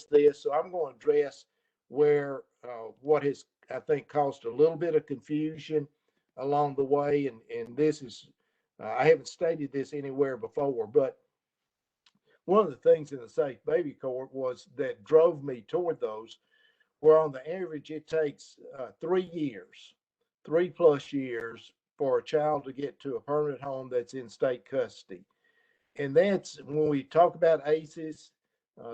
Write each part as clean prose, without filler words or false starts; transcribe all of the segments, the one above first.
this. So I'm going to address where what has, I think, caused a little bit of confusion along the way. And this is, I haven't stated this anywhere before, but one of the things in the Safe Baby Court was that drove me toward those, where on the average it takes 3 years, 3+ years for a child to get to a permanent home that's in state custody. And that's when we talk about ACEs,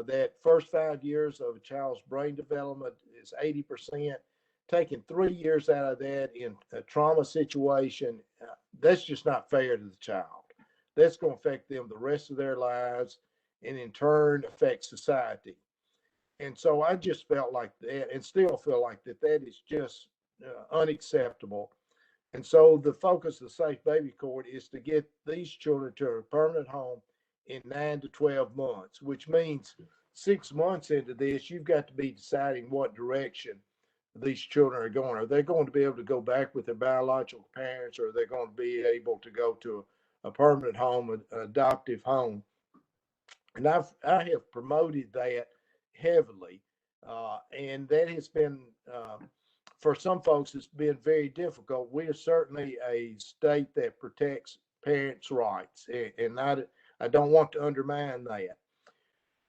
that first 5 years of a child's brain development is 80%. Taking 3 years out of that in a trauma situation, that's just not fair to the child. That's going to affect them the rest of their lives and in turn affect society. And so I just felt like that, and still feel like that is just unacceptable. And so the focus of the Safe Baby Court is to get these children to a permanent home in 9 to 12 months, which means 6 months into this, you've got to be deciding what direction these children are going. Are they going to be able to go back with their biological parents, or are they going to be able to go to a permanent home, an adoptive home? And I have promoted that heavily, and that has been for some folks, it's been very difficult. We are certainly a state that protects parents' rights, and I don't want to undermine that.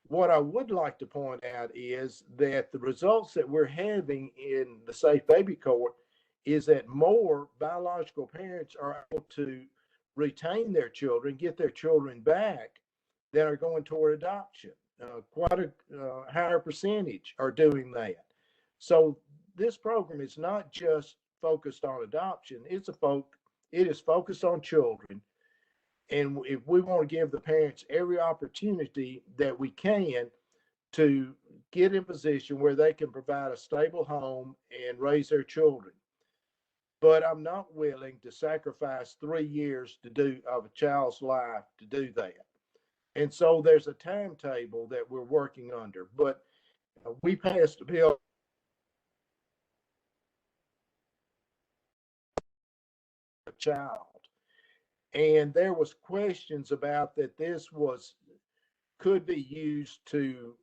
What I would like to point out is that the results that we're having in the Safe Baby Court is that more biological parents are able to retain their children, get their children back, than are going toward adoption. Quite a higher percentage are doing that. So this program is not just focused on adoption. It is focused on children. And if we want to give the parents every opportunity that we can to get in position where they can provide a stable home and raise their children. But I'm not willing to sacrifice 3 years of a child's life to do that. And so there's a timetable that we're working under. But we passed a bill a child. And there was questions about that this could be used to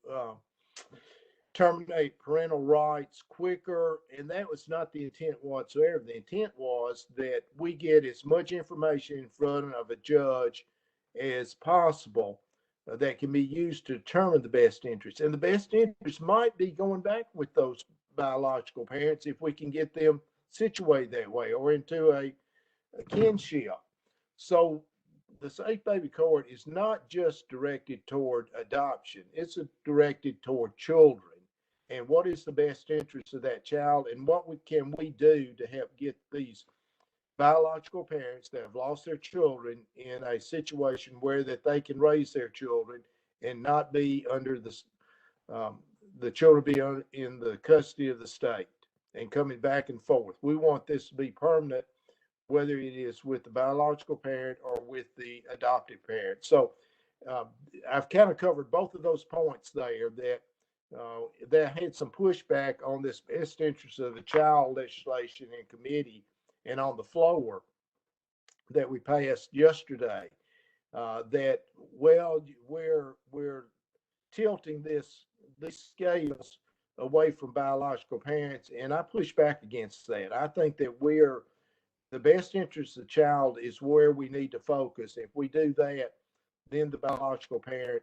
terminate parental rights quicker, and that was not the intent whatsoever. The intent was that we get as much information in front of a judge as possible that can be used to determine the best interest. And the best interest might be going back with those biological parents if we can get them situated that way, or into a kinship. So the Safe Baby Court is not just directed toward adoption, it's directed toward children. And what is the best interest of that child, and what can we do to help get these biological parents that have lost their children in a situation where that they can raise their children and not be under the children be in the custody of the state and coming back and forth. We want this to be permanent, whether it is with the biological parent or with the adoptive parent. So I've kind of covered both of those points there, that had some pushback on this best interest of the child legislation in committee and on the floor that we passed yesterday, that, well, we're tilting these scales away from biological parents, and I push back against that. I think that the best interest of the child is where we need to focus. If we do that, then the biological parent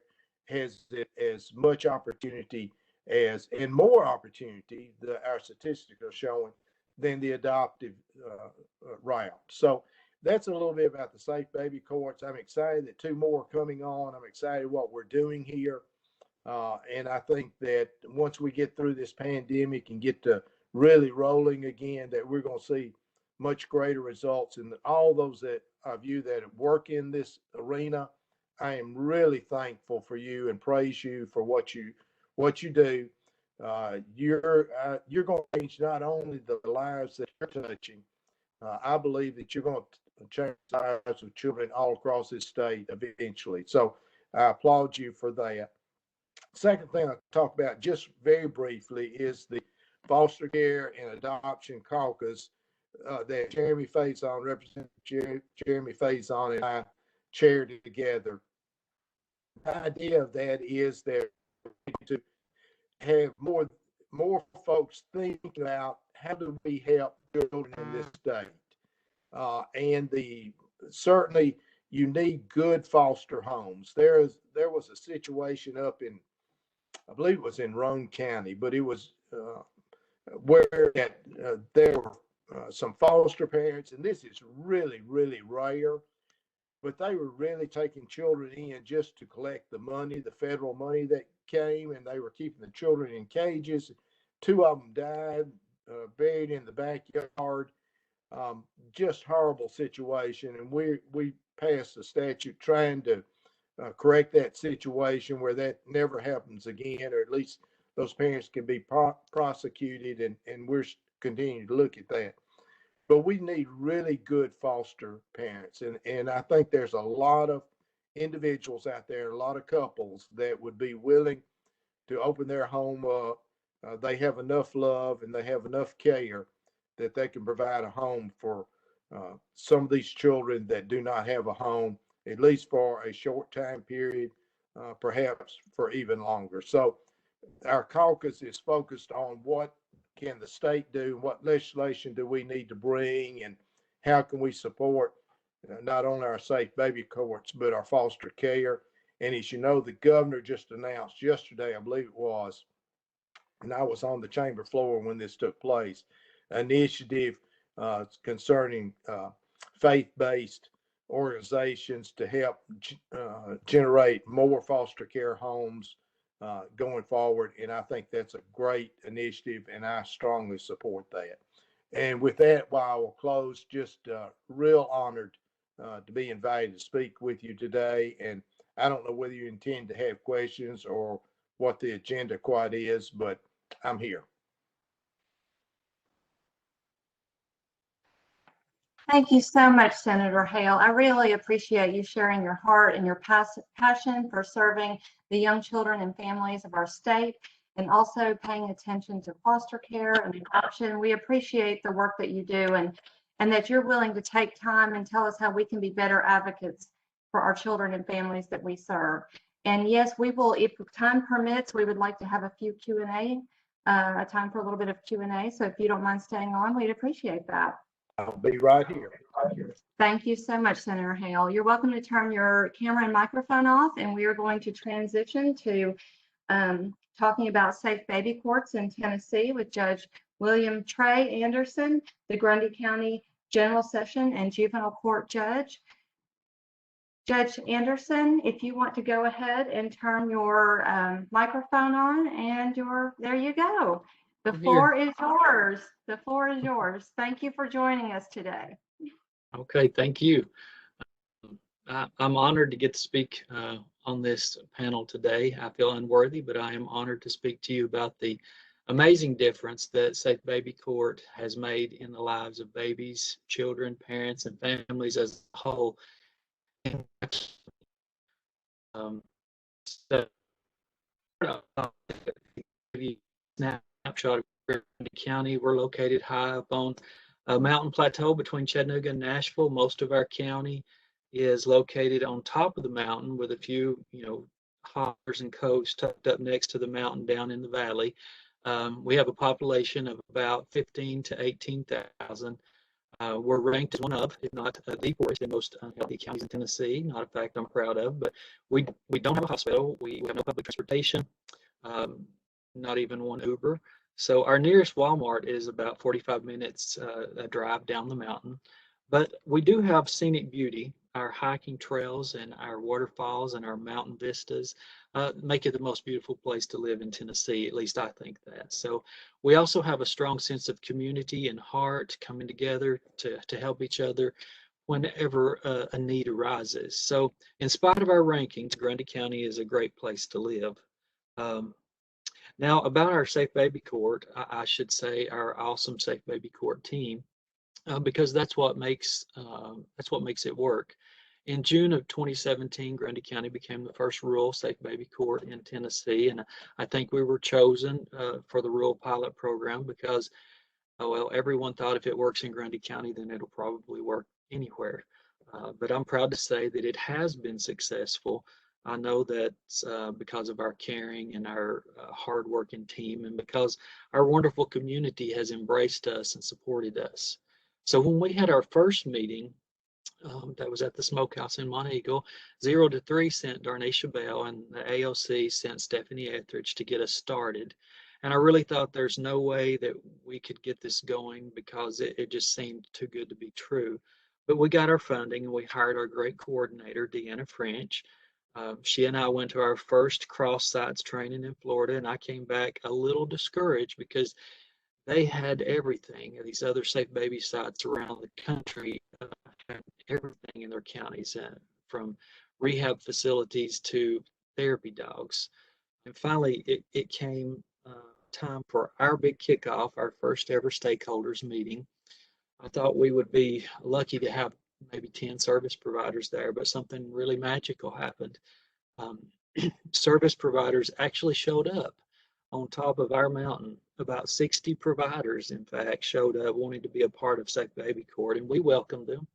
has as much opportunity and more opportunity, our statistics are showing, than the adoptive route. So that's a little bit about the Safe Baby Courts. I'm excited that 2 more are coming on. I'm excited what we're doing here. And I think that once we get through this pandemic and get to really rolling again, that we're going to see much greater results. And all those of you that work in this arena, I am really thankful for you and praise you for what you do. You're going to change not only the lives that you're touching. I believe that you're going to change the lives of children all across this state eventually. So I applaud you for that. Second thing I'll talk about just very briefly is the Foster Care and Adoption Caucus that Jeremy Faison, Representative Jeremy Faison, and I chaired together. The idea of that is that to have more folks thinking about how do we help children in this state, and certainly you need good foster homes. There was a situation up in, I believe it was in Roane County, but it was where there were some foster parents, and this is really, really rare, but they were really taking children in just to collect the money, the federal money that came, and they were keeping the children in cages. Two of them died, buried in the backyard. Just horrible situation, and we passed a statute trying to correct that situation where that never happens again, or at least those parents can be prosecuted, and we're continuing to look at that. But we need really good foster parents, and I think there's a lot of individuals out there, a lot of couples that would be willing to open their home up. They have enough love and they have enough care that they can provide a home for some of these children that do not have a home, at least for a short time period, perhaps for even longer. So our caucus is focused on what can the state do, what legislation do we need to bring, and how can we support not only our safe baby courts, but our foster care. And as you know, the governor just announced yesterday, I believe it was, and I was on the chamber floor when this took place, an initiative concerning faith-based organizations to help generate more foster care homes going forward. And I think that's a great initiative, and I strongly support that. And with that, while I will close, just real honored to be invited to speak with you today. And I don't know whether you intend to have questions or what the agenda quite is, but I'm here. Thank you so much, Senator Haile. I really appreciate you sharing your heart and your passion for serving the young children and families of our state, and also paying attention to foster care and adoption. We appreciate the work that you do, and that you're willing to take time and tell us how we can be better advocates for our children and families that we serve. And yes, we will, if time permits, we would like to have a few Q&A, a time for a little bit of Q&A. So if you don't mind staying on, we'd appreciate that. I'll be right here. Thank you so much, Senator Haile. You're welcome to turn your camera and microphone off, and we are going to transition to talking about safe baby courts in Tennessee with Judge William Trey Anderson, the Grundy County General Session and Juvenile Court Judge. Judge Anderson, if you want to go ahead and turn your microphone on, and there you go. The floor is yours. The floor is yours. Thank you for joining us today. Okay, thank you. I'm honored to get to speak on this panel today. I feel unworthy, but I am honored to speak to you about the amazing difference that Safe Baby Court has made in the lives of babies, children, parents, and families as a whole. So, snapshot of Grundy County. We're located high up on a mountain plateau between Chattanooga and Nashville. Most of our county is located on top of the mountain, with a few, hollers and coves tucked up next to the mountain down in the valley. We have a population of about 15 to 18,000. We're ranked as one of, if not the poorest and most unhealthy counties in Tennessee. Not a fact I'm proud of, but we don't have a hospital. We have no public transportation, not even one Uber. So our nearest Walmart is about 45 minutes a drive down the mountain. But we do have scenic beauty. Our hiking trails and our waterfalls and our mountain vistas make it the most beautiful place to live in Tennessee. At least I think that. So we also have a strong sense of community and heart, coming together to help each other whenever a need arises. So in spite of our rankings, Grundy County is a great place to live. Now, about our Safe Baby Court, I should say our awesome Safe Baby Court team, because that's what makes it work. In June of 2017, Grundy County became the first rural safe baby court in Tennessee, and I think we were chosen for the rural pilot program because, well, everyone thought if it works in Grundy County, then it'll probably work anywhere. But I'm proud to say that it has been successful. I know that's because of our caring and our hardworking team, and because our wonderful community has embraced us and supported us. So when we had our first meeting, that was at the Smokehouse in Monteagle, 0 to 3 sent Darnisha Bell, and the AOC sent Stephanie Etheridge to get us started. And I really thought there's no way that we could get this going because it just seemed too good to be true. But we got our funding and we hired our great coordinator, Deanna French. She and I went to our first cross sites training in Florida, and I came back a little discouraged because they had everything. These other safe baby sites around the country had everything in their counties, from rehab facilities to therapy dogs. And finally, it came time for our big kickoff, our first ever stakeholders meeting. I thought we would be lucky to have maybe 10 service providers there, but something really magical happened. Um, Service providers actually showed up on top of our mountain. About 60 providers, in fact, showed up wanting to be a part of Safe Baby Court, and we welcomed them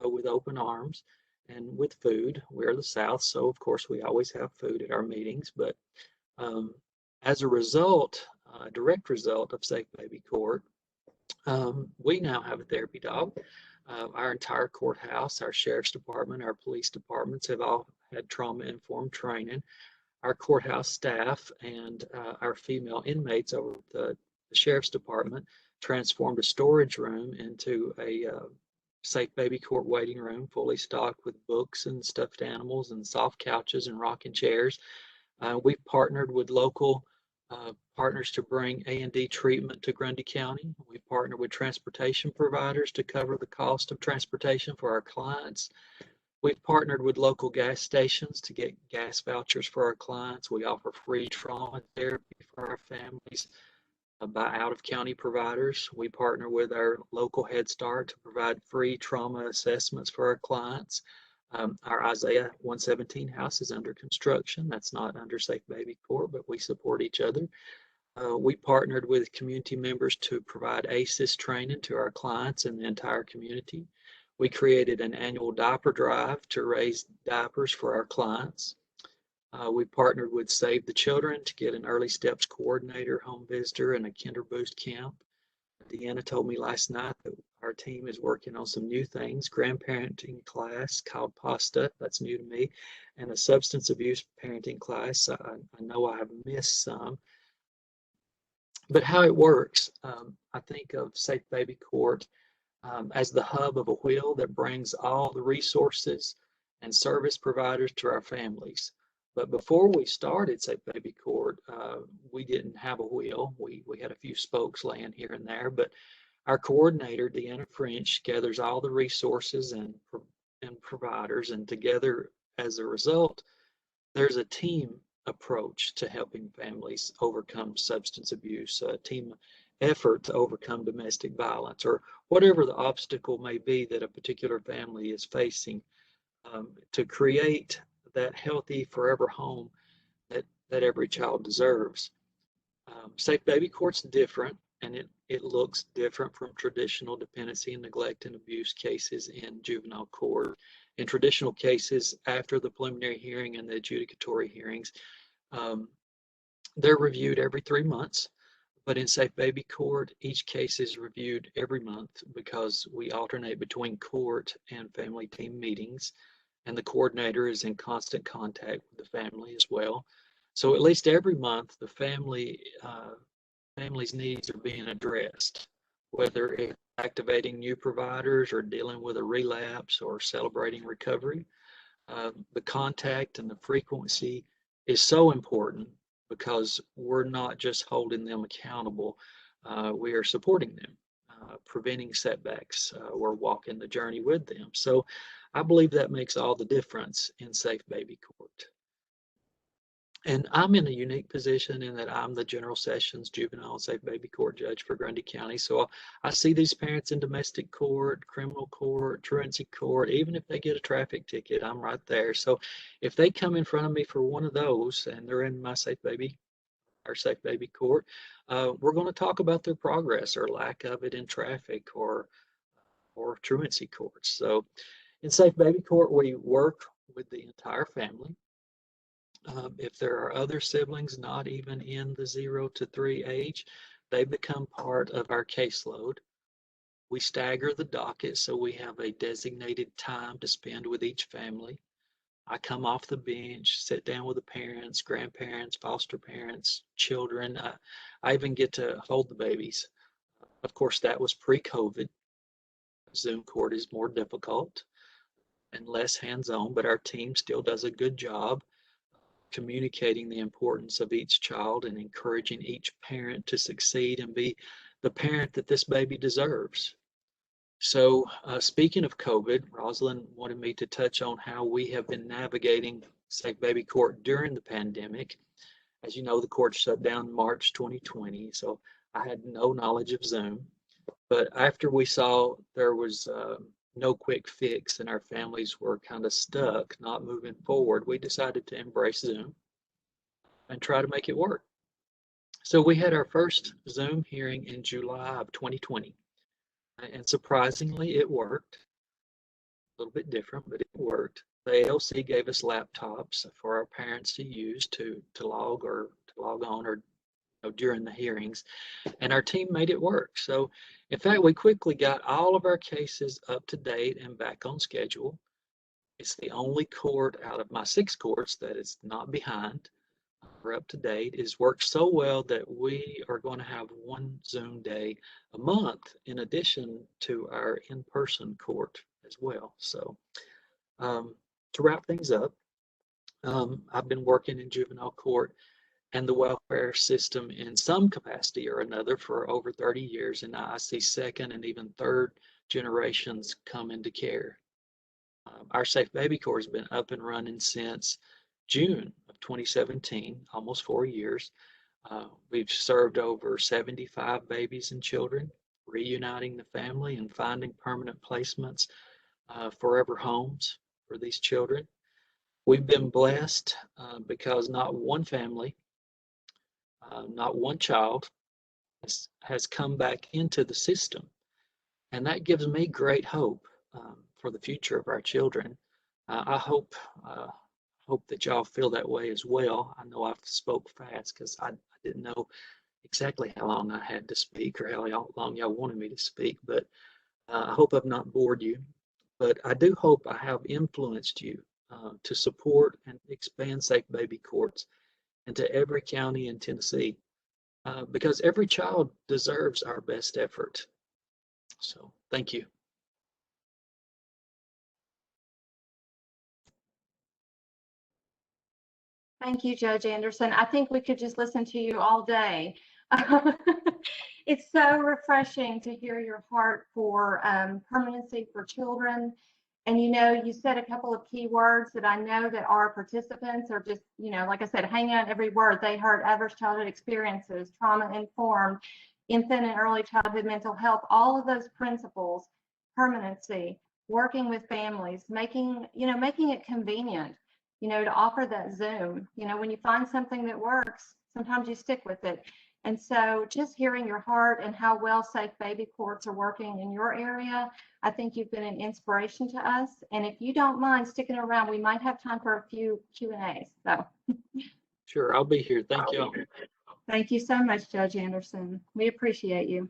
with open arms and with food. We're the South, so of course we always have food at our meetings. But as a result, a direct result of Safe Baby Court, we now have a therapy dog. Our entire courthouse, our sheriff's department, our police departments have all had trauma-informed training. Our courthouse staff and our female inmates over the sheriff's department transformed a storage room into a Safe Baby Court waiting room, fully stocked with books and stuffed animals and soft couches and rocking chairs. We've partnered with local partners to bring A&D treatment to Grundy County. We've partnered with transportation providers to cover the cost of transportation for our clients. We've partnered with local gas stations to get gas vouchers for our clients. We offer free trauma therapy for our families by out-of-county providers. We partner with our local Head Start to provide free trauma assessments for our clients. Our Isaiah 117 house is under construction. That's not under Safe Baby Court, but we support each other. We partnered with community members to provide ACEs training to our clients and the entire community. We created an annual diaper drive to raise diapers for our clients. We partnered with Save the Children to get an early steps coordinator, home visitor, and a Kinder Boost camp. Deanna told me last night that our team is working on some new things, grandparenting class called PASTA, that's new to me, and a substance abuse parenting class. I know I have missed some. But how it works, I think of Safe Baby Court as the hub of a wheel that brings all the resources and service providers to our families. But before we started Safe Baby Court, we didn't have a wheel. We had a few spokes laying here and there, but our coordinator, Deanna French, gathers all the resources and providers, and together, as a result, there's a team approach to helping families overcome substance abuse, a team effort to overcome domestic violence, or whatever the obstacle may be that a particular family is facing, to create that healthy forever home that every child deserves. Safe Baby Court's different, and it looks different from traditional dependency and neglect and abuse cases in juvenile court. In traditional cases, after the preliminary hearing and the adjudicatory hearings, they're reviewed every 3 months. But in Safe Baby Court, each case is reviewed every month because we alternate between court and family team meetings, and the coordinator is in constant contact with the family as well. So at least every month, the family's needs are being addressed, whether it's activating new providers or dealing with a relapse or celebrating recovery. The contact and the frequency is so important because we're not just holding them accountable, we are supporting them, preventing setbacks. We're walking the journey with them. So I believe that makes all the difference in Safe Baby Court. And I'm in a unique position in that I'm the General Sessions Juvenile and Safe Baby Court Judge for Grundy County. So I see these parents in domestic court, criminal court, truancy court. Even if they get a traffic ticket, I'm right there. So if they come in front of me for one of those and they're in my Safe Baby Court, we're going to talk about their progress or lack of it in traffic or truancy courts. So in Safe Baby Court, we work with the entire family. If there are other siblings not even in the 0 to 3 age, they become part of our caseload. We stagger the docket so we have a designated time to spend with each family. I come off the bench, sit down with the parents, grandparents, foster parents, children. I even get to hold the babies. Of course, that was pre-COVID. Zoom court is more difficult and less hands-on, but our team still does a good job communicating the importance of each child and encouraging each parent to succeed and be the parent that this baby deserves. So speaking of COVID, Rosalind wanted me to touch on how we have been navigating Safe Baby Court during the pandemic. As you know, the court shut down March 2020, so I had no knowledge of Zoom. But after we saw there was no quick fix and our families were kind of stuck, not moving forward, we decided to embrace Zoom and try to make it work. So we had our first Zoom hearing in July of 2020. And surprisingly, it worked. A little bit different, but it worked. The ALC gave us laptops for our parents to use to log on or during the hearings, and our team made it work. So, in fact, we quickly got all of our cases up to date and back on schedule. It's the only court out of my 6 courts that is not behind. We're up to date. It's worked so well that we are going to have one Zoom day a month in addition to our in-person court as well. So to wrap things up, I've been working in juvenile court and the welfare system in some capacity or another for over 30 years, and I see second and even third generations come into care. Our Safe Baby Court has been up and running since June of 2017, almost 4 years. We've served over 75 babies and children, reuniting the family and finding permanent placements, forever homes for these children. We've been blessed because not one family, not one child has come back into the system. And that gives me great hope for the future of our children. I hope that y'all feel that way as well. I know I've spoke fast because I didn't know exactly how long I had to speak or how long y'all wanted me to speak, but I hope I've not bored you. But I do hope I have influenced you to support and expand Safe Baby Courts into every county in Tennessee because every child deserves our best effort. So thank you. Thank you, Judge Anderson. I think we could just listen to you all day. It's so refreshing to hear your heart for permanency for children. And you said a couple of key words that I know that our participants are just, like I said, hanging on every word. They heard adverse childhood experiences, trauma-informed, infant and early childhood mental health, all of those principles, permanency, working with families, making it convenient. To offer that Zoom. When you find something that works, sometimes you stick with it. And so just hearing your heart and how well Safe Baby Courts are working in your area, I think you've been an inspiration to us. And if you don't mind sticking around, we might have time for a few Q&As. So. Sure, I'll be here. Thank you. Thank you so much, Judge Anderson. We appreciate you.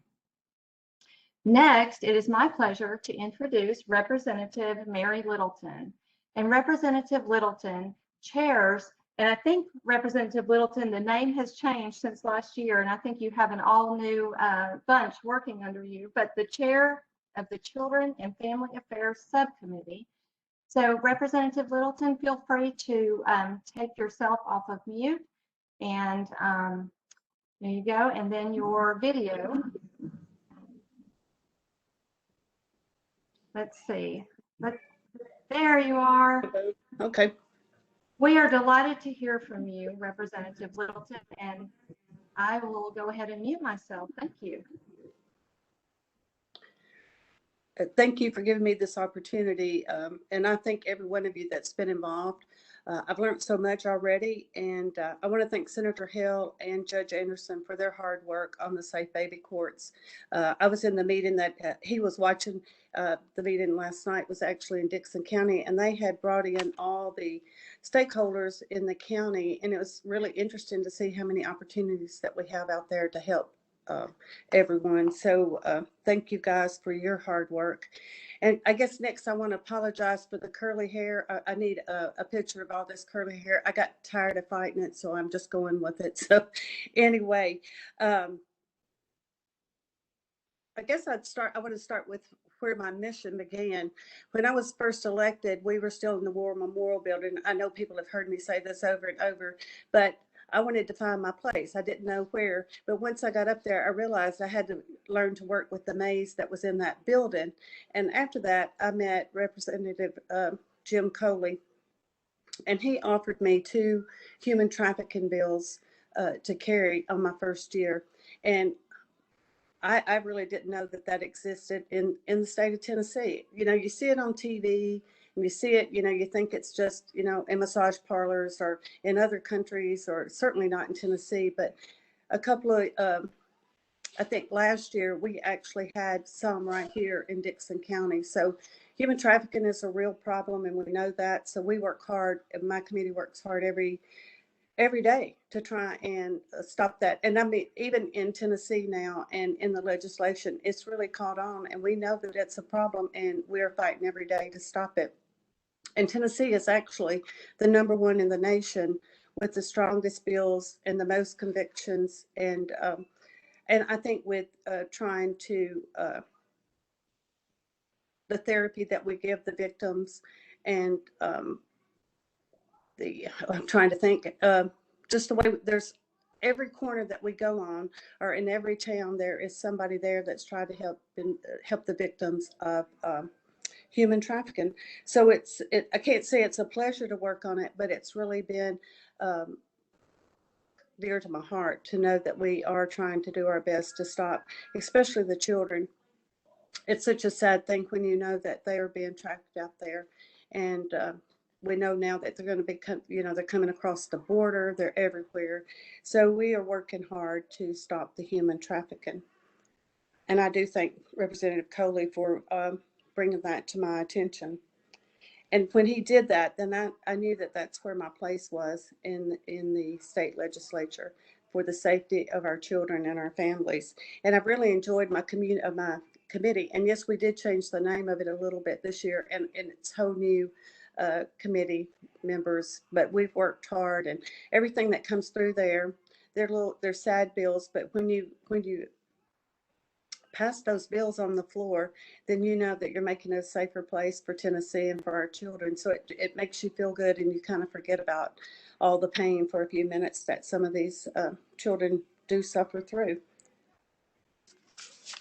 Next, it is my pleasure to introduce Representative Mary Littleton. And Representative Littleton chairs, and I think Representative Littleton, the name has changed since last year, and I think you have an all-new bunch working under you, but the chair of the Children and Family Affairs Subcommittee. So Representative Littleton, feel free to take yourself off of mute, and there you go, and then your video. Let's see. There you are. Okay. We are delighted to hear from you, Representative Littleton, and I will go ahead and mute myself. Thank you. Thank you for giving me this opportunity. And I thank every one of you that's been involved. I've learned so much already, and I want to thank Senator Haile and Judge Anderson for their hard work on the Safe Baby Courts. I was in the meeting that he was watching. The meeting last night was actually in Dixon County, and they had brought in all the stakeholders in the county, and it was really interesting to see how many opportunities that we have out there to help everyone. So thank you guys for your hard work. And I guess next I want to apologize for the curly hair. I need a picture of all this curly hair. I got tired of fighting it, so I'm just going with it. So anyway, I guess I want to start with where my mission began. When I was first elected, we were still in the War Memorial Building. I know people have heard me say this over and over, but I wanted to find my place. I didn't know where, but once I got up there, I realized I had to learn to work with the maze that was in that building. And after that, I met Representative Jim Coley, and he offered me 2 human trafficking bills to carry on my first year. And I really didn't know that existed in the state of Tennessee. You know, you see it on TV, and you see it, you know, you think it's just, you know, in massage parlors or in other countries, or certainly not in Tennessee. But a couple of, I think last year, we actually had some right here in Dixon County. So human trafficking is a real problem, and we know that. So we work hard, and my committee works hard every day to try and stop that. And I mean, even in Tennessee now and in the legislation, it's really caught on, and we know that it's a problem, and we're fighting every day to stop it. And Tennessee is actually the #1 in the nation with the strongest bills and the most convictions. And I think with trying to the therapy that we give the victims, and I'm trying to think, just the way there's every corner that we go on, or in every town, there is somebody there that's trying to help the victims of human trafficking. So I can't say it's a pleasure to work on it, but it's really been dear to my heart to know that we are trying to do our best to stop, especially the children. It's such a sad thing when you know that they are being trafficked out there, and we know now that they're going to be, you know, they're coming across the border, they're everywhere. So we are working hard to stop the human trafficking. And I do thank Representative Coley for bringing that to my attention. And when he did that, then I knew that that's where my place was in the state legislature, for the safety of our children and our families. And I've really enjoyed my committee. And yes, we did change the name of it a little bit this year, and it's whole new committee members. But we've worked hard, and everything that comes through there, they're sad bills, but when you pass those bills on the floor, then you know that you're making a safer place for Tennessee and for our children. So it makes you feel good, and you kind of forget about all the pain for a few minutes that some of these children do suffer through.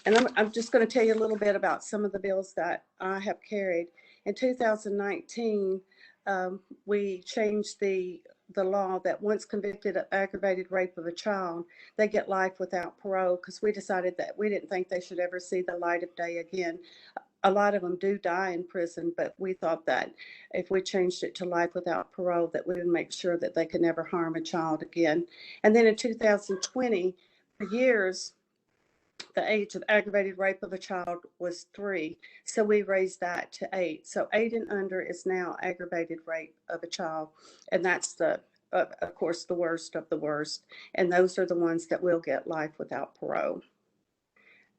And I'm just going to tell you a little bit about some of the bills that I have carried. In 2019, we changed the law that once convicted of aggravated rape of a child, they get life without parole, because we decided that we didn't think they should ever see the light of day again. A lot of them do die in prison, but we thought that if we changed it to life without parole, that we would make sure that they could never harm a child again. And then in 2020, for years, the age of aggravated rape of a child was 3. So we raised that to 8. So 8 and under is now aggravated rape of a child. And that's of course, the worst of the worst. And those are the ones that will get life without parole.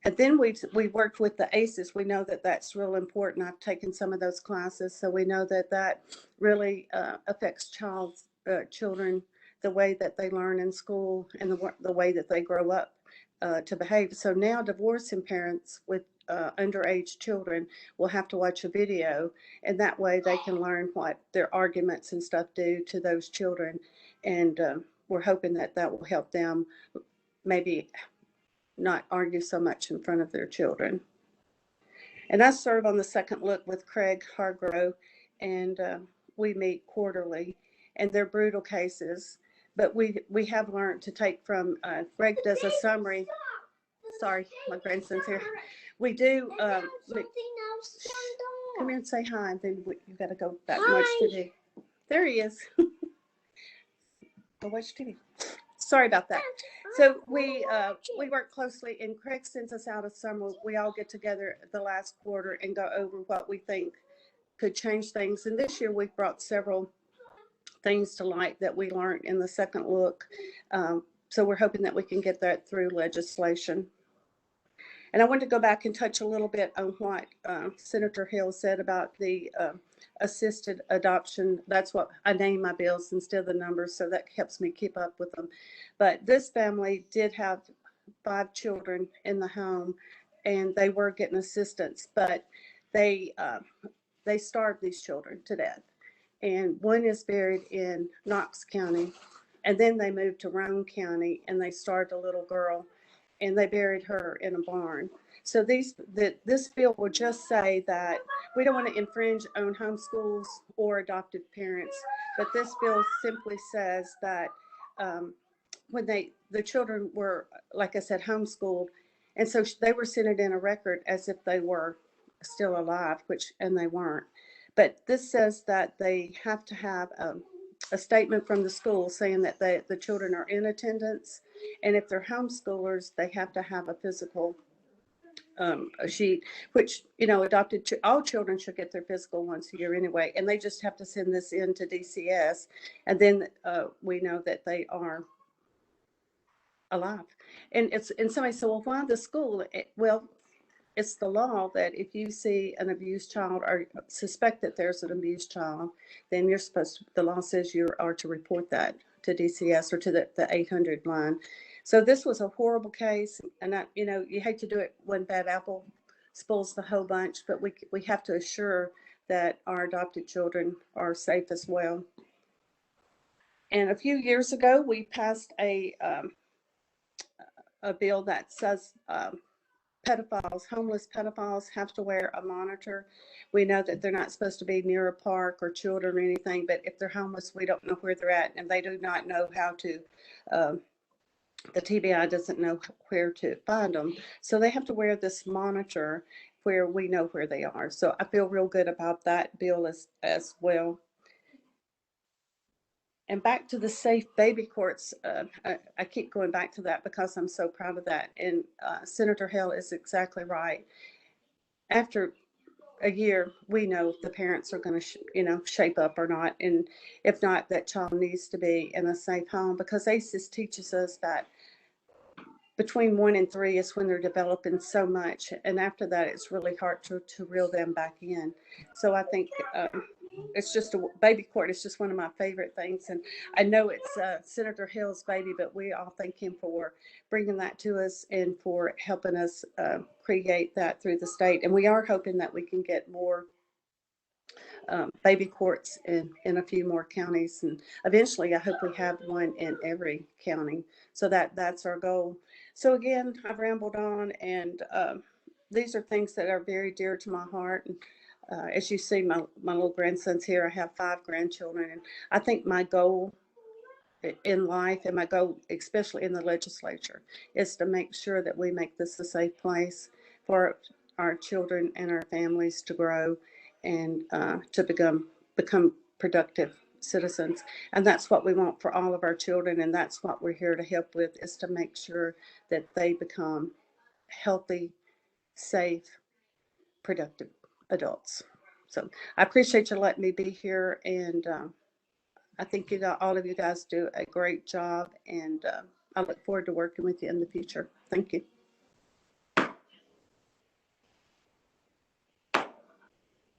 And then we worked with the ACEs. We know that that's real important. I've taken some of those classes. So we know that that really affects children, the way that they learn in school, and the way that they grow up to behave. So now divorcing parents with underage children will have to watch a video, and that way they can learn what their arguments and stuff do to those children. And we're hoping that that will help them maybe not argue so much in front of their children. And I serve on the Second Look with Craig Hargrove, and we meet quarterly, and they're brutal cases. But we have learned to take from, Greg does a summary. Sorry, my grandson's here. We do, come here and say hi, and then you've got to go back and watch TV. There he is. Go watch TV. Sorry about that. So we work closely, and Craig sends us out a summer. We all get together the last quarter and go over what we think could change things. And this year we've brought several things to light that we learned in the second look. So we're hoping that we can get that through legislation. And I want to go back and touch a little bit on what Senator Hill said about the assisted adoption. That's what I name my bills instead of the numbers, so that helps me keep up with them. But this family did have 5 children in the home, and they were getting assistance, but they starved these children to death. And one is buried in Knox County, and then they moved to Roane County, and they starved a little girl, and they buried her in a barn. So this bill will just say that we don't want to infringe on homeschools or adoptive parents, but this bill simply says that when the children were, like I said, homeschooled, and so they were sent it in a record as if they were still alive, and they weren't. But this says that they have to have a statement from the school saying that the children are in attendance, and if they're homeschoolers, they have to have a physical a sheet, which, you know, all children should get their physical once a year anyway, and they just have to send this in to DCS, and then we know that they are alive. And somebody said, well, why the school? Well, it's the law that if you see an abused child or suspect that there's an abused child, then you're supposed to, the law says you are to report that to DCS or to the 800 line. So this was a horrible case, and you know, you hate to do it when bad apple spoils the whole bunch, but we have to assure that our adopted children are safe as well. And a few years ago, we passed a bill that says pedophiles, homeless pedophiles, have to wear a monitor. We know that they're not supposed to be near a park or children or anything, but if they're homeless, we don't know where they're at, and they do not know how to. The TBI doesn't know where to find them, so they have to wear this monitor where we know where they are. So I feel real good about that bill as well. And back to the safe baby courts, I keep going back to that because I'm so proud of that. And Senator Haile is exactly right. After a year, we know the parents are going to, shape up or not. And if not, that child needs to be in a safe home, because ACES teaches us that between 1 and 3 is when they're developing so much. And after that, it's really hard to reel them back in. So I think it's just a baby court. It's just one of my favorite things. And I know it's Senator Hill's baby, but we all thank him for bringing that to us and for helping us create that through the state. And we are hoping that we can get more baby courts in a few more counties. And eventually, I hope we have one in every county. So that's our goal. So again, I've rambled on, and these are things that are very dear to my heart. And as you see, my little grandson's here. I have 5 grandchildren, and I think my goal in life, and my goal especially in the legislature, is to make sure that we make this a safe place for our children and our families to grow and to become productive citizens. And that's what we want for all of our children, and that's what we're here to help with, is to make sure that they become healthy, safe, productive adults. So I appreciate you letting me be here, and I think all of you guys do a great job, and I look forward to working with you in the future. Thank you.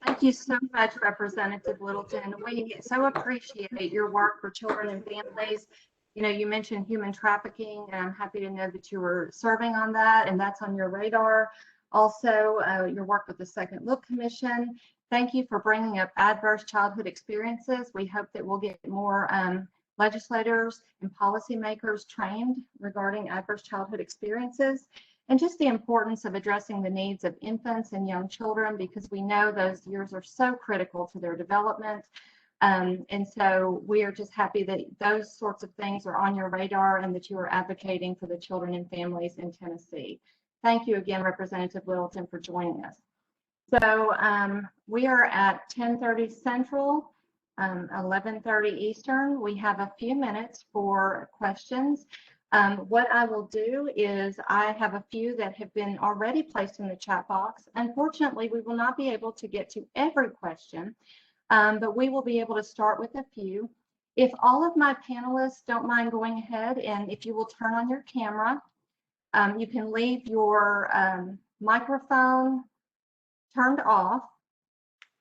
Thank you so much, Representative Littleton. We so appreciate your work for children and families. You mentioned human trafficking, and I'm happy to know that you were serving on that, and that's on your radar. Also, your work with the Second Look Commission. Thank you for bringing up adverse childhood experiences. We hope that we'll get more legislators and policymakers trained regarding adverse childhood experiences, and just the importance of addressing the needs of infants and young children, because we know those years are so critical to their development. And so we are just happy that those sorts of things are on your radar and that you are advocating for the children and families in Tennessee. Thank you again, Representative Littleton, for joining us. So we are at 10:30 Central, 11:30 Eastern. We have a few minutes for questions. What I will do is I have a few that have been already placed in the chat box. Unfortunately, we will not be able to get to every question, but we will be able to start with a few. If all of my panelists don't mind going ahead, and if you will turn on your camera, you can leave your microphone turned off.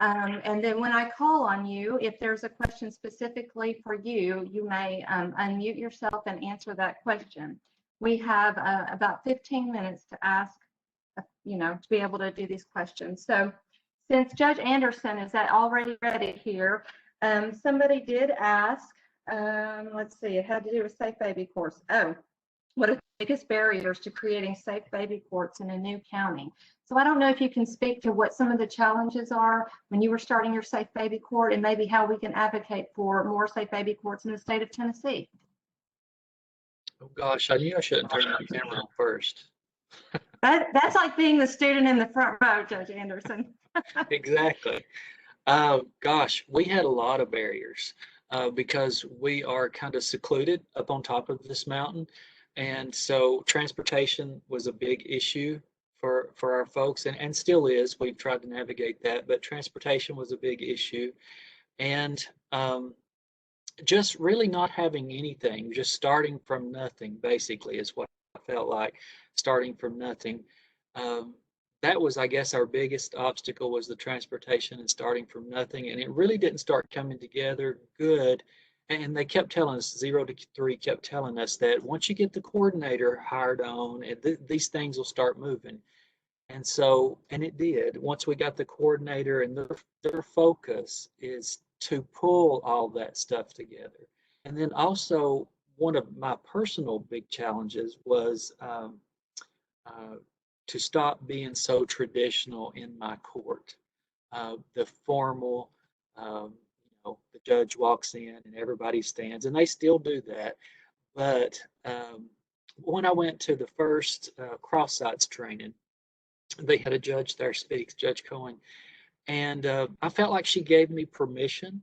And then when I call on you, if there's a question specifically for you, you may unmute yourself and answer that question. We have about 15 minutes to ask, to be able to do these questions. So since Judge Anderson is already ready here, somebody did ask, let's see, it had to do with safe baby courts. Oh, what are the biggest barriers to creating safe baby courts in a new county? So I don't know if you can speak to what some of the challenges are when you were starting your safe baby court, and maybe how we can advocate for more safe baby courts in the state of Tennessee. Oh gosh, I knew I shouldn't turn my camera on first. That's like being the student in the front row, Judge Anderson. Exactly. Gosh, we had a lot of barriers because we are kind of secluded up on top of this mountain. And so transportation was a big issue for our folks, and still is. We've tried to navigate that, but transportation was a big issue. And just really not having anything, just starting from nothing, basically, is what I felt like, starting from nothing. That was, I guess, our biggest obstacle, was the transportation and starting from nothing. And it really didn't start coming together good. And they kept telling us, 0 to 3 kept telling us that once you get the coordinator hired on, these things will start moving. And so, and it did. Once we got the coordinator, and their focus is to pull all that stuff together. And then also, one of my personal big challenges was to stop being so traditional in my court. The formal, the judge walks in and everybody stands, and they still do that. But when I went to the first cross sites training, they had a judge there speak, Judge Cohen, and I felt like she gave me permission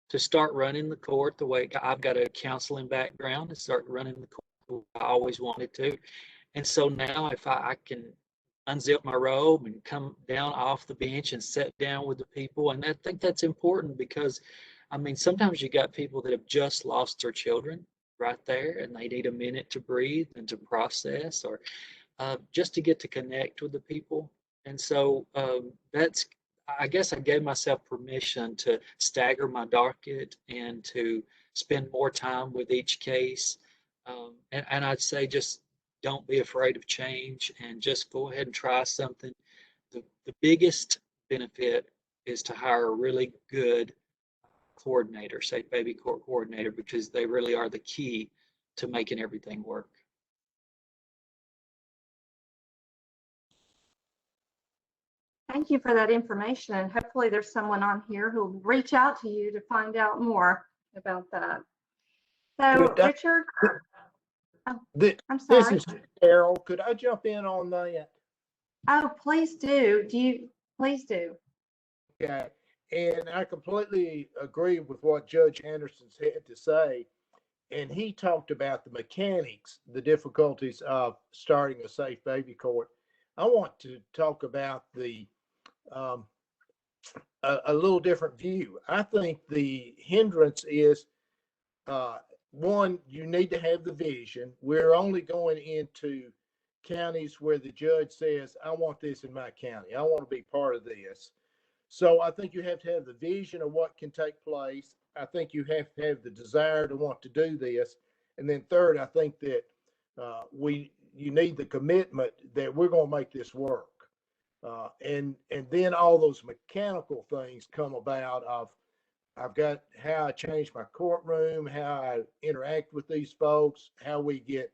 to start running the court the way I've got a counseling background, and start running the court the way I always wanted to. And so now, if I can unzip my robe and come down off the bench and sit down with the people, and I think that's important, because I mean, sometimes you got people that have just lost their children right there, and they need a minute to breathe and to process, or just to get to connect with the people. And so I guess I gave myself permission to stagger my docket and to spend more time with each case. And I'd say, just don't be afraid of change, and just go ahead and try something. The biggest benefit is to hire a really good coordinator, safe baby court coordinator, because they really are the key to making everything work. Thank you for that information, and hopefully there's someone on here who will reach out to you to find out more about that. So, Richard, I'm This sorry. is Carol. Could I jump in on that? Oh, please do. Please do. Okay. And I completely agree with what Judge Anderson had to say. And he talked about the mechanics, the difficulties of starting a safe baby court. I want to talk about a little different view. I think the hindrance is, one, you need to have the vision. We're only going into counties where the judge says, I want this in my county. I want to be part of this. So I think you have to have the vision of what can take place. I think you have to have the desire to want to do this. And then third, I think that you need the commitment that we're going to make this work. And then all those mechanical things come about of, I've got how I change my courtroom, how I interact with these folks, how we get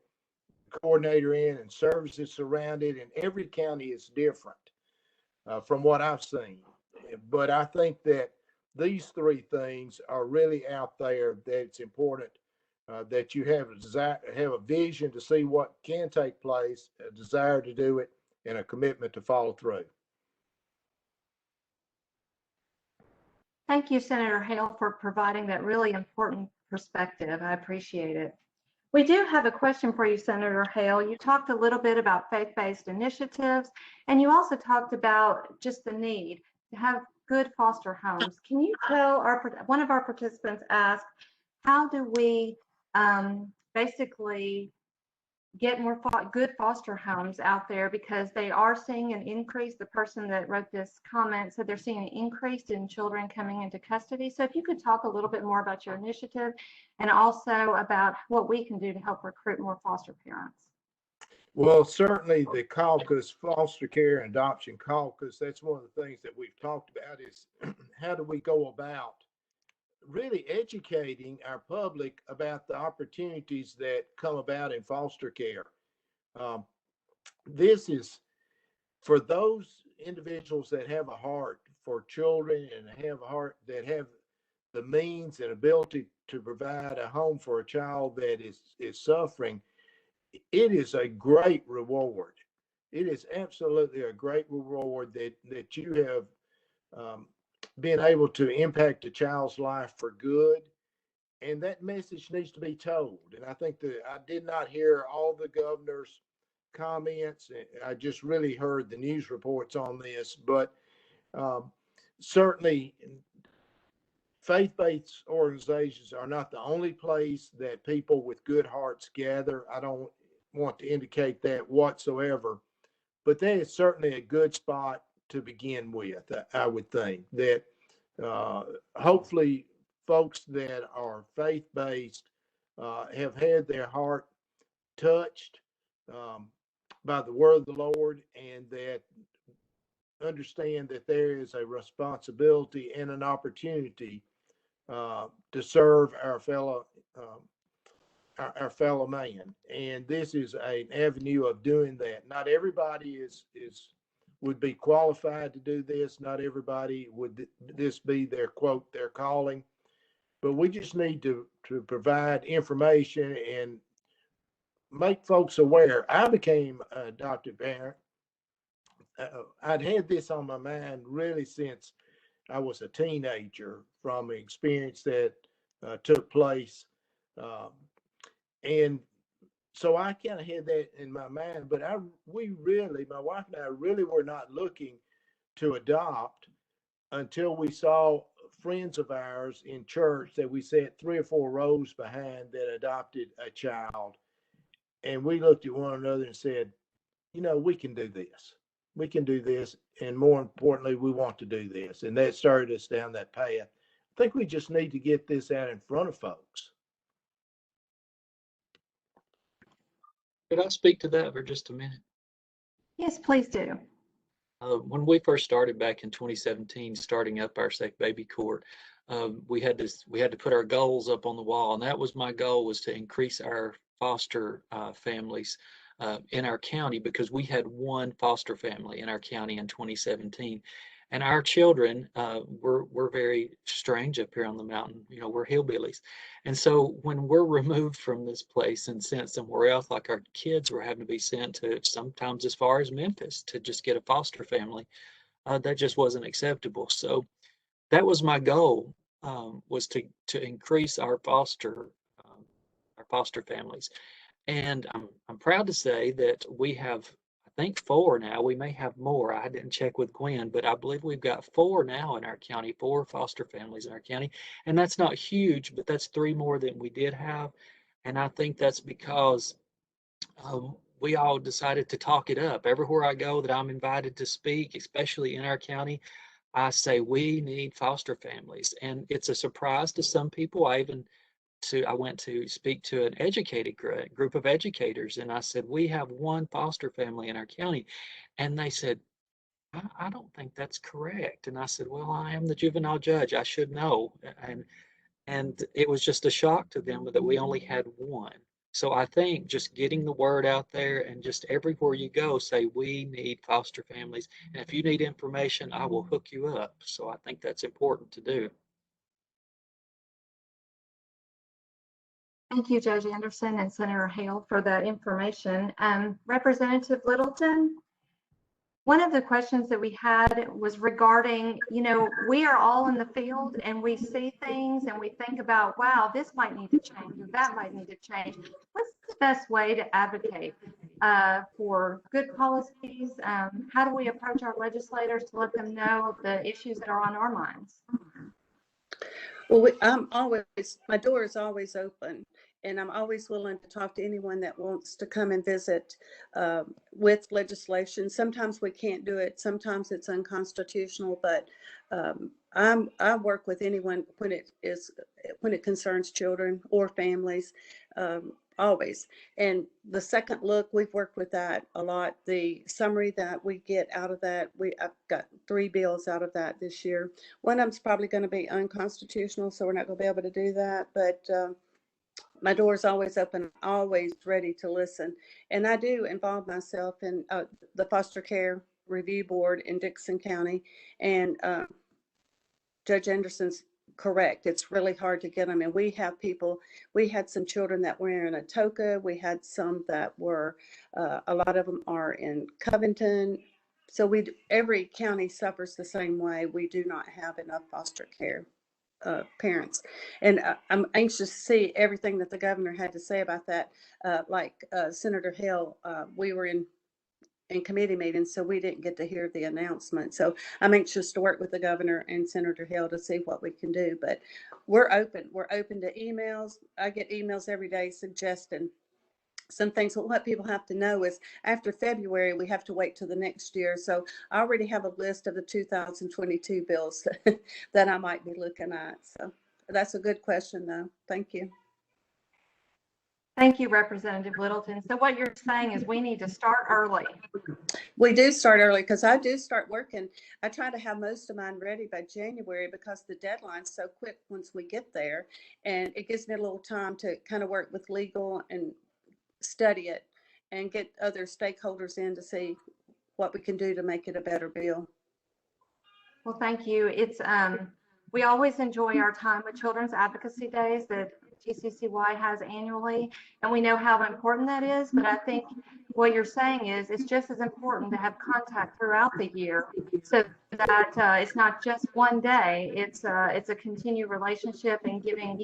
the coordinator in and services surrounded, and every county is different from what I've seen. But I think that these three things are really out there, that it's important that you have a desire, have a vision to see what can take place, a desire to do it, and a commitment to follow through. Thank you, Senator Haile, for providing that really important perspective. I appreciate it. We do have a question for you, Senator Haile. You talked a little bit about faith-based initiatives, and you also talked about just the need to have good foster homes. Can you tell one of our participants asked, how do we basically get more good foster homes out there, because they are seeing an increase. The person that wrote this comment said they're seeing an increase in children coming into custody. So if you could talk a little bit more about your initiative and also about what we can do to help recruit more foster parents. Well, certainly the Caucus, Foster Care and Adoption Caucus, that's one of the things that we've talked about is how do we go about really educating our public about the opportunities that come about in foster care. This is for those individuals that have a heart for children and have a heart that have the means and ability to provide a home for a child that is suffering. It is a great reward. It is absolutely a great reward that you have been able to impact a child's life for good. And that message needs to be told. And I think that I did not hear all the governor's comments. I just really heard the news reports on this, but certainly faith-based organizations are not the only place that people with good hearts gather. I don't want to indicate that whatsoever, but that is certainly a good spot to begin with. I would think that hopefully folks that are faith-based have had their heart touched by the word of the Lord, and that understand that there is a responsibility and an opportunity to serve our fellow man. And this is an avenue of doing that. Not everybody would be qualified to do this. Not everybody would this be their quote, their calling. But we just need to provide information and make folks aware. I became an adopted parent. I'd had this on my mind really since I was a teenager from an experience that took place. And so I kind of had that in my mind, but my wife and I really were not looking to adopt until we saw friends of ours in church that we sat 3 or 4 rows behind that adopted a child. And we looked at one another and said, we can do this. We can do this. And more importantly, we want to do this. And that started us down that path. I think we just need to get this out in front of folks. Could I speak to that for just a minute? Yes, please do. When we first started back in 2017, starting up our Safe Baby Court, we had to put our goals up on the wall, and that was my goal, was to increase our foster families in our county, because we had 1 foster family in our county in 2017, and our children were very strange up here on the mountain. We're hillbillies, and so when we're removed from this place and sent somewhere else, like our kids were having to be sent to sometimes as far as Memphis to just get a foster family, that just wasn't acceptable. So that was my goal, was to increase our foster families. And I'm proud to say that we have, I think, 4 now. We may have more. I didn't check with Gwen, but I believe we've got 4 now in our county, 4 foster families in our county. And that's not huge, but that's 3 more than we did have. And I think that's because we all decided to talk it up. Everywhere I go that I'm invited to speak, especially in our county, I say we need foster families. And it's a surprise to some people. I went to speak to an educated group of educators, and I said, we have 1 foster family in our county. And they said, I don't think that's correct. And I said, well, I am the juvenile judge. I should know. And it was just a shock to them that we only had 1. So I think just getting the word out there, and just everywhere you go, say we need foster families. And if you need information, I will hook you up. So I think that's important to do. Thank you, Judge Anderson and Senator Haile, for that information. Representative Littleton, one of the questions that we had was regarding, we are all in the field and we see things and we think about, wow, this might need to change or that might need to change. What's the best way to advocate for good policies? How do we approach our legislators to let them know the issues that are on our minds? Well, my door is always open, and I'm always willing to talk to anyone that wants to come and visit with legislation. Sometimes we can't do it. Sometimes it's unconstitutional, but I work with anyone when it concerns children or families, always. And the second look, we've worked with that a lot. The summary that we get out of that, I've got 3 bills out of that this year. One of them's probably going to be unconstitutional, so we're not going to be able to do that. But my door is always open, always ready to listen. And I do involve myself in the foster care review board in Dixon County. And Judge Anderson's correct. It's really hard to get them. And we had some children that were in Atoka. We had some that were, a lot of them are in Covington. So every county suffers the same way. We do not have enough foster care parents. And I'm anxious to see everything that the governor had to say about that. Like Senator Haile, we were in committee meetings, so we didn't get to hear the announcement. So I'm anxious to work with the governor and Senator Haile to see what we can do. But we're open. We're open to emails. I get emails every day suggesting some things. But what people have to know is after February, we have to wait till the next year. So I already have a list of the 2022 bills that I might be looking at. So that's a good question, though. Thank you. Thank you, Representative Littleton. So what you're saying is we need to start early. We do start early because I do start working. I try to have most of mine ready by January because the deadline's so quick once we get there. And it gives me a little time to kind of work with legal and study it and get other stakeholders in to see what we can do to make it a better bill. Well, thank you. It's we always enjoy our time with Children's Advocacy Days that TCCY has annually, and we know how important that is. But I think what you're saying is it's just as important to have contact throughout the year, so that it's not just one day. It's a continued relationship and giving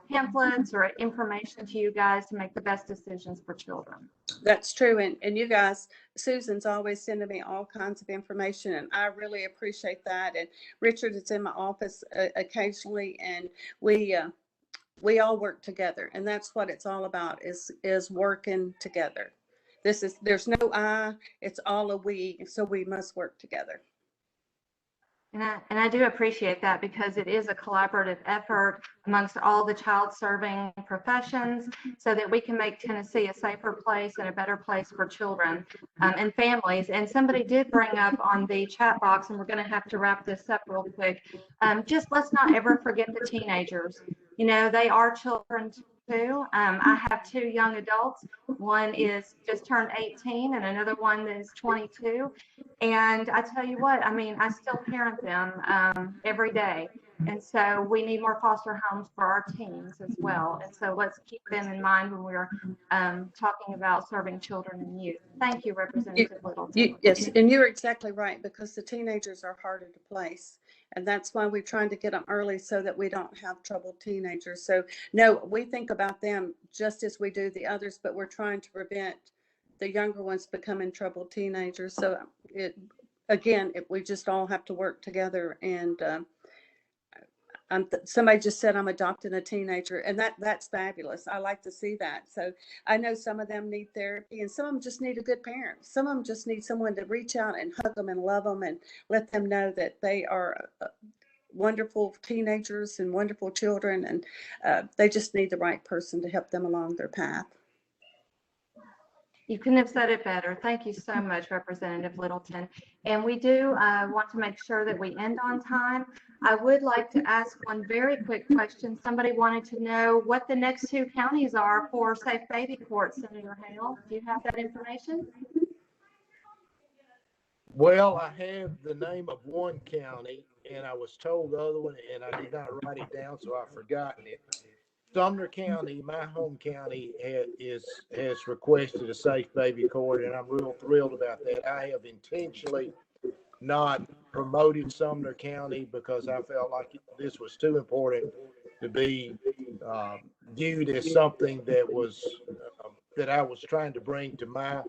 pamphlets or information to you guys to make the best decisions for children. That's true. And you guys, Susan's always sending me all kinds of information, and I really appreciate that. And Richard is in my office occasionally, and we all work together, and that's what it's all about, is working together. There's no I, it's all a we, so we must work together. And I do appreciate that, because it is a collaborative effort amongst all the child serving professions so that we can make Tennessee a safer place and a better place for children and families. And somebody did bring up on the chat box, and we're going to have to wrap this up real quick, just let's not ever forget the teenagers. They are children too. I have 2 young adults. One is just turned 18 and another one is 22. And I tell you what, I still parent them every day. And so we need more foster homes for our teens as well. And so let's keep them in mind when we're talking about serving children and youth. Thank you, Representative Littleton. Yes, and you're exactly right, because the teenagers are harder to place. And that's why we're trying to get them early so that we don't have troubled teenagers. So no, we think about them just as we do the others, but we're trying to prevent the younger ones becoming troubled teenagers. So we just all have to work together. And somebody just said I'm adopting a teenager, and that's fabulous. I like to see that. So I know some of them need therapy, and some of them just need a good parent. Some of them just need someone to reach out and hug them and love them and let them know that they are wonderful teenagers and wonderful children, and they just need the right person to help them along their path. You couldn't have said it better. Thank you so much, Representative Littleton. And we do want to make sure that we end on time. I would like to ask one very quick question. Somebody wanted to know what the next 2 counties are for safe baby courts. Senator Haile, do you have that information? Well, I have the name of one county, and I was told the other one, and I did not write it down, so I've forgotten it. Sumner County, my home county, has requested a safe baby court, and I'm real thrilled about that. I have intentionally not promoted Sumner County because I felt like this was too important to be viewed as something that was that I was trying to bring to my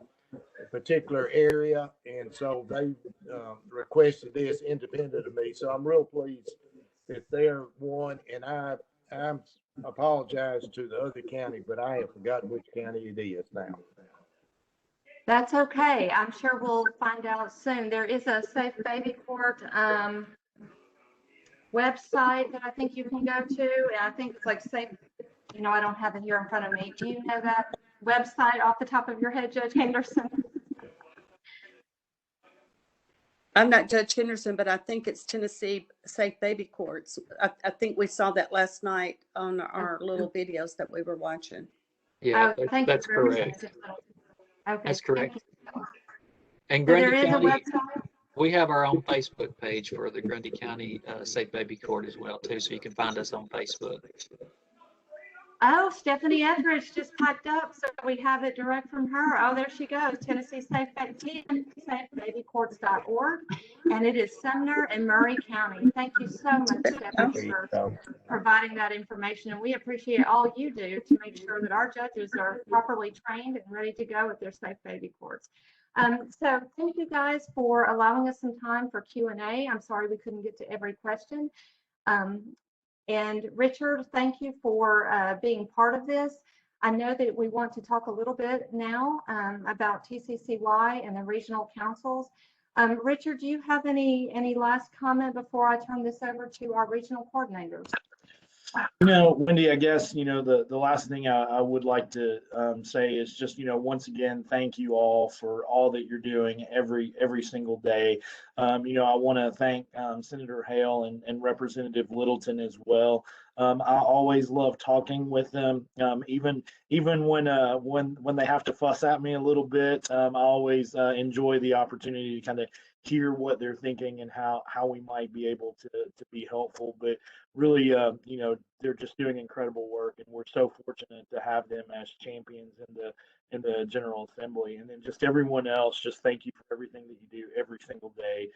particular area, and so they requested this independent of me. So I'm real pleased that they're one, and I'm apologize to the other county, but I have forgotten which county it is now. That's okay. I'm sure we'll find out soon. There is a Safe Baby Court website that I think you can go to. And I think it's like Safe, I don't have it here in front of me. Do you know that website off the top of your head, Judge Henderson? I'm not Judge Henderson, but I think it's Tennessee Safe Baby Courts. I think we saw that last night on our little videos that we were watching. Yeah, Thank that's you very much. correct. Okay. That's correct. And So there Grundy is a County, website. we have our own Facebook page for the Grundy County Safe Baby Court as well too, so you can find us on Facebook. Oh, Stephanie Etheridge just popped up, so we have it direct from her. Oh, there she goes, Tennessee Safe SafeBabyCourts.org, and it is Sumner and Murray County. Thank you so much, Stephanie, for providing that information, and we appreciate all you do to make sure that our judges are properly trained and ready to go with their Safe Baby Courts. So thank you guys for allowing us some time for Q&A. I'm sorry we couldn't get to every question. And Richard, thank you for being part of this. I know that we want to talk a little bit now about TCCY and the regional councils. Richard, do you have any last comment before I turn this over to our regional coordinators? Wendy, I guess, the last thing I would like to say is just, once again, thank you all for all that you're doing every single day. I want to thank Senator Haile and Representative Littleton as well. I always love talking with them, even when they have to fuss at me a little bit. I always enjoy the opportunity to kind of hear what they're thinking and how we might be able to be helpful. But really, they're just doing incredible work, and we're so fortunate to have them as champions in the General Assembly. And then just everyone else, just thank you for everything that you do every single day.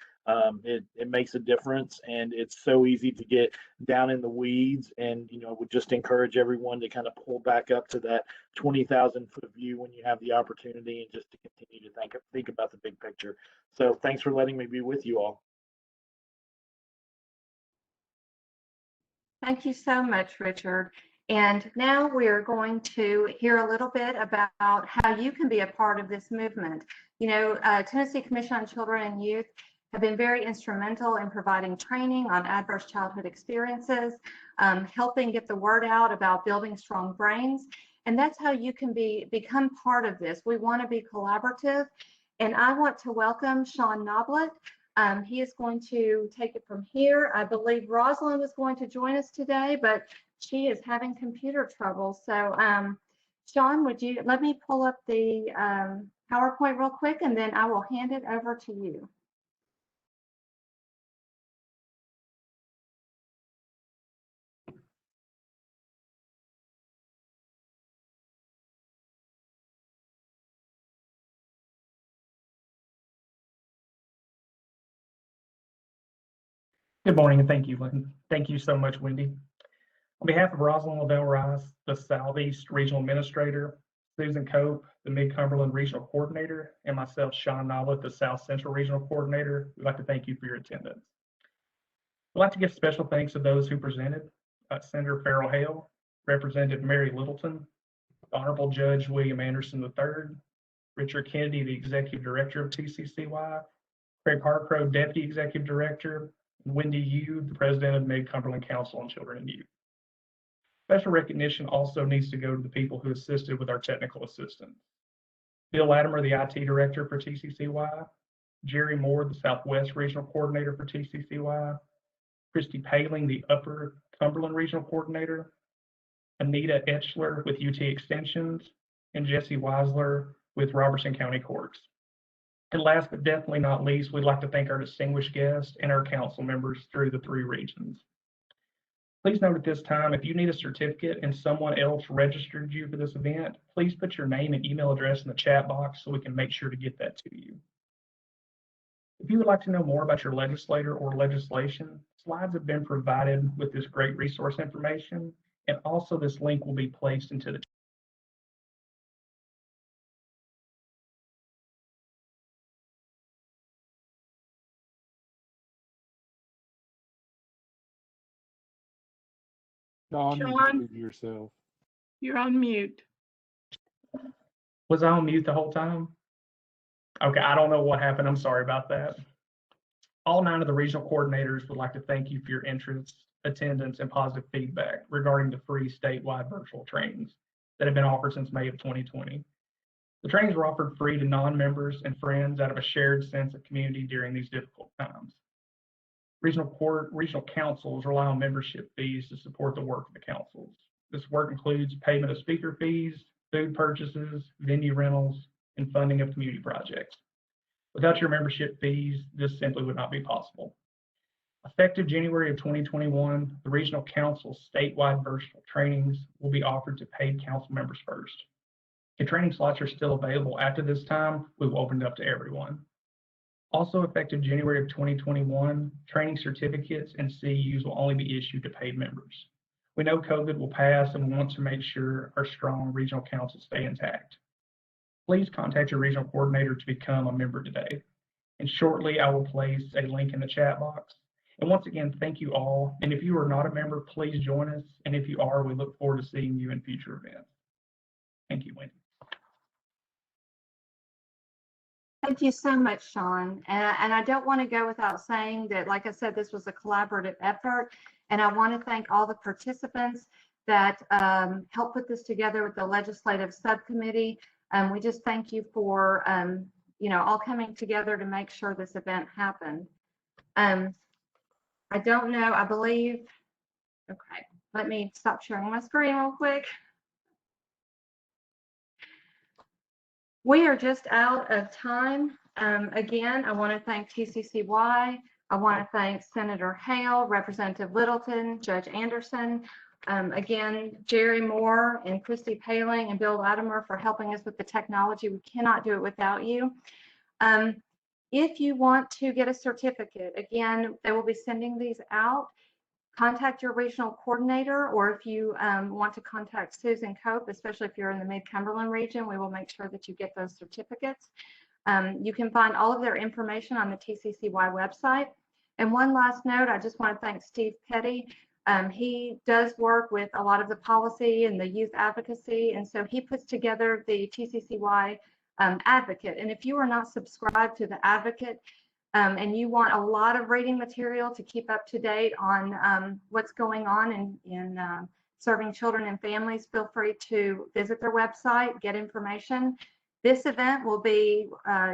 It makes a difference, and it's so easy to get down in the weeds. And would just encourage everyone to kind of pull back up to that 20,000-foot view when you have the opportunity, and just to continue to think about the big picture. So thanks for letting me be with you all. Thank you so much, Richard. And now we're going to hear a little bit about how you can be a part of this movement. Tennessee Commission on Children and Youth have been very instrumental in providing training on adverse childhood experiences, helping get the word out about building strong brains. And that's how you can become part of this. We want to be collaborative. And I want to welcome Sean Noblet. He is going to take it from here. I believe Rosalind was going to join us today, but she is having computer trouble. So Sean, would you let me pull up the PowerPoint real quick, and then I will hand it over to you. Good morning, and thank you, Lynn. Thank you so much, Wendy. On behalf of Rosalind Lavelle Rice, the Southeast Regional Administrator, Susan Cope, the Mid-Cumberland Regional Coordinator, and myself, Sean Noblet, the South Central Regional Coordinator, we'd like to thank you for your attendance. We'd like to give special thanks to those who presented: Senator Ferrell Haile, Representative Mary Littleton, Honorable Judge William Anderson III, Richard Kennedy, the Executive Director of TCCY, Craig Harcrow, Deputy Executive Director, Wendy Yu, the President of Mid-Cumberland Council on Children and Youth. Special recognition also needs to go to the people who assisted with our technical assistance: Bill Latimer, the IT Director for TCCY, Jerry Moore, the Southwest Regional Coordinator for TCCY, Christy Paling, the Upper Cumberland Regional Coordinator, Anita Etchler with UT Extensions, and Jesse Weisler with Robertson County Courts. And last but definitely not least, we'd like to thank our distinguished guests and our council members through the 3 regions. Please note at this time, if you need a certificate and someone else registered you for this event, please put your name and email address in the chat box so we can make sure to get that to you. If you would like to know more about your legislator or legislation, slides have been provided with this great resource information, and also this link will be placed into the Sean, you Sean? muted yourself. You're on mute. Was I on mute the whole time? Okay, I don't know what happened. I'm sorry about that. All 9 of the regional coordinators would like to thank you for your interest, attendance, and positive feedback regarding the free statewide virtual trainings that have been offered since May of 2020. The trainings were offered free to non-members and friends out of a shared sense of community during these difficult times. Regional councils rely on membership fees to support the work of the councils. This work includes payment of speaker fees, food purchases, venue rentals, and funding of community projects. Without your membership fees, this simply would not be possible. Effective January of 2021, the regional council's statewide virtual trainings will be offered to paid council members first. If training slots are still available after this time, we will open it up to everyone. Also effective January of 2021, training certificates and CEUs will only be issued to paid members. We know COVID will pass and we want to make sure our strong regional councils stay intact. Please contact your regional coordinator to become a member today. And shortly, I will place a link in the chat box. And once again, thank you all. And if you are not a member, please join us. And if you are, we look forward to seeing you in future events. Thank you, Wendy. Thank you so much, Sean. And I don't want to go without saying that, like I said, this was a collaborative effort. And I want to thank all the participants that helped put this together with the legislative subcommittee. We just thank you for, all coming together to make sure this event happened. I don't know, I believe, okay, let me stop sharing my screen real quick. We are just out of time. Again, I want to thank TCCY. I want to thank Senator Haile, Representative Littleton, Judge Anderson, again, Jerry Moore and Christy Paling and Bill Latimer for helping us with the technology. We cannot do it without you. If you want to get a certificate, again, they will be sending these out. Contact your regional coordinator, or if you want to contact Susan Cope, especially if you're in the Mid-Cumberland region, we will make sure that you get those certificates. You can find all of their information on the TCCY website. And one last note, I just want to thank Steve Petty. He does work with a lot of the policy and the youth advocacy, and so he puts together the TCCY Advocate. And if you are not subscribed to the Advocate, and you want a lot of reading material to keep up to date on what's going on in serving children and families, feel free to visit their website, get information. This event will be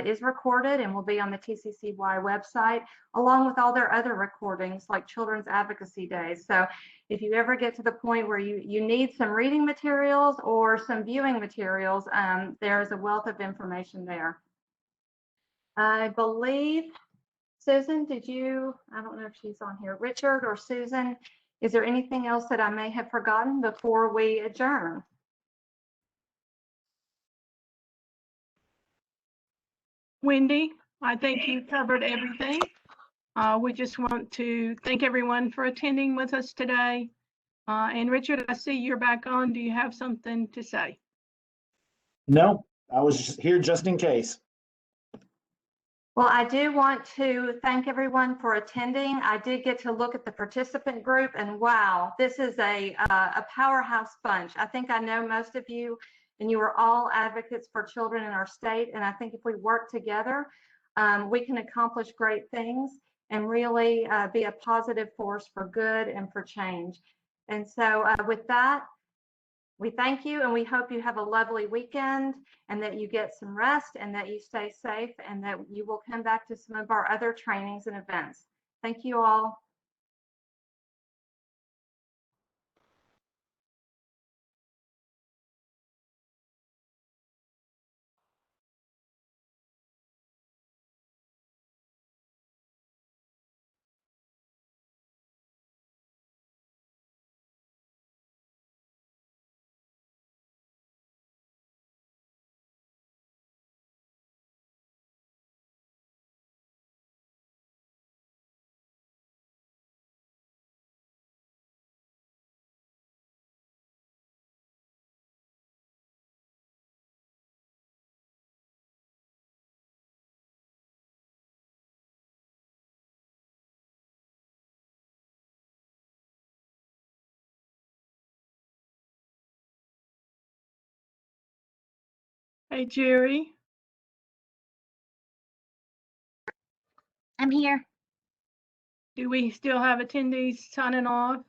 is recorded and will be on the TCCY website, along with all their other recordings like Children's Advocacy Days. So if you ever get to the point where you need some reading materials or some viewing materials, there's a wealth of information there. I believe, Susan, I don't know if she's on here, Richard or Susan, is there anything else that I may have forgotten before we adjourn? Wendy, I think you covered everything. We just want to thank everyone for attending with us today. And Richard, I see you're back on. Do you have something to say? No, I was just here just in case. Well, I do want to thank everyone for attending. I did get to look at the participant group, and wow, this is a powerhouse bunch. I think I know most of you, and you are all advocates for children in our state. And I think if we work together, we can accomplish great things and really be a positive force for good and for change. And so with that, we thank you, and we hope you have a lovely weekend and that you get some rest and that you stay safe and that you will come back to some of our other trainings and events. Thank you all. Hey, Jerry. I'm here. Do we still have attendees signing off?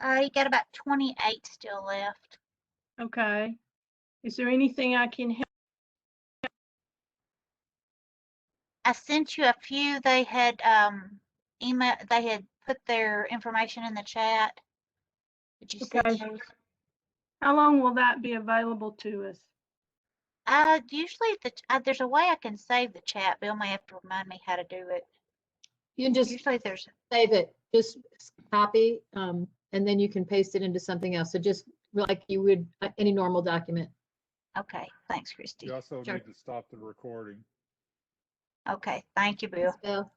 You got about 28 still left. Okay. Is there anything I can help? I sent you a few. They had they had put their information in the chat. Did you see Okay. those? How long will that be available to us? Usually there's a way I can save the chat. Bill may have to remind me how to do it. You can just Usually there's, save it, just copy, and then you can paste it into something else. So just like you would any normal document. okay, thanks, Christy. You also Sure. need to stop the recording. Okay, thank you, Bill. Thanks, Bill.